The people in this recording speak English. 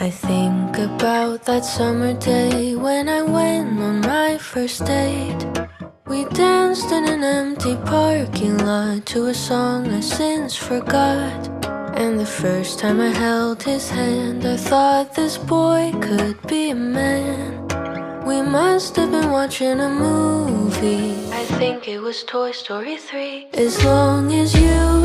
I think about that summer day when I went on my first date. We danced in an empty parking lot to a song I since forgot. And the first time I held his hand, I thought this boy could be a man. We must have been watching a movie. I think it was Toy Story 3. As long as you